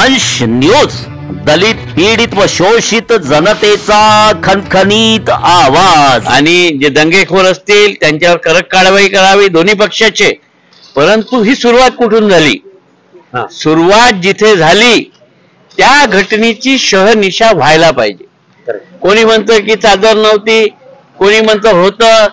दंश न्यूज, दलित पीडित व शोषित जनतेचा खणखणीत आवाज। आणि जे दंगेखोर असतील त्यांच्यावर कडक कारवाई करावी दोन्ही पक्षाचे। परंतु ही सुरुवात कुठून झाली? सुरुवात जिथे झाली त्या घटनेची शहनिशा व्हायला पाहिजे। कोणी म्हणतं की चादर नव्हती, कोणी म्हणतं होतं,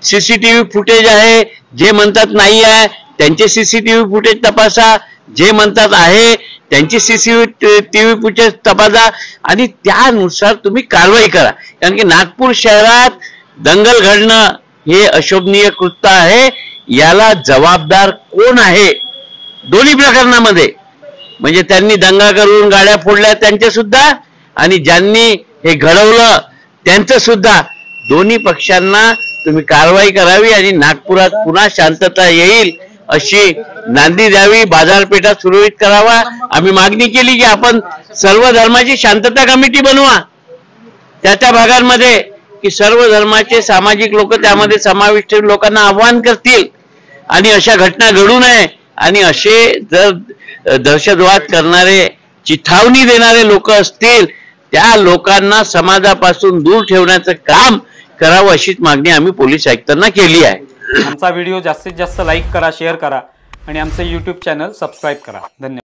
सीसीटीव्ही फुटेज आहे, जे म्हणतात नाही आहे त्यांचे सीसीटीव्ही फुटेज तपासा, जे म्हणतात आहे त्यांची सीसीटीव्ही फुटेज तपासा आणि त्यानुसार तुम्ही कारवाई करा। कारण की नागपूर शहरात दंगल घडणं हे अशोभनीय कृत्य आहे। याला जबाबदार कोण आहे दोन्ही प्रकरणामध्ये? म्हणजे त्यांनी दंगा करून गाड्या फोडल्या त्यांचे सुद्धा आणि ज्यांनी हे घडवलं त्यांचं सुद्धा। दोन्ही पक्षांना तुम्ही कारवाई करावी आणि नागपुरात पुन्हा शांतता येईल अशी नांदी द्यावी, बाजारपेठा सुरळीत करावा। आम्ही मागणी केली की आपण सर्व धर्माची शांतता कमिटी बनवा त्या भागांमध्ये, की सर्व धर्माचे सामाजिक लोक त्यामध्ये समाविष्ट लोकांना आव्हान करतील आणि अशा घटना घडू नये। आणि असे जर दहशतवाद करणारे, चिथावणी देणारे लोक असतील त्या लोकांना समाजापासून दूर ठेवण्याचं काम करावं अशीच मागणी आम्ही पोलीस आयुक्तांना केली आहे। आमचा व्हिडिओ जास्तीत जास्त लाईक करा, शेअर करा आणि आमचे YouTube चॅनल सबस्क्राइब करा। धन्यवाद।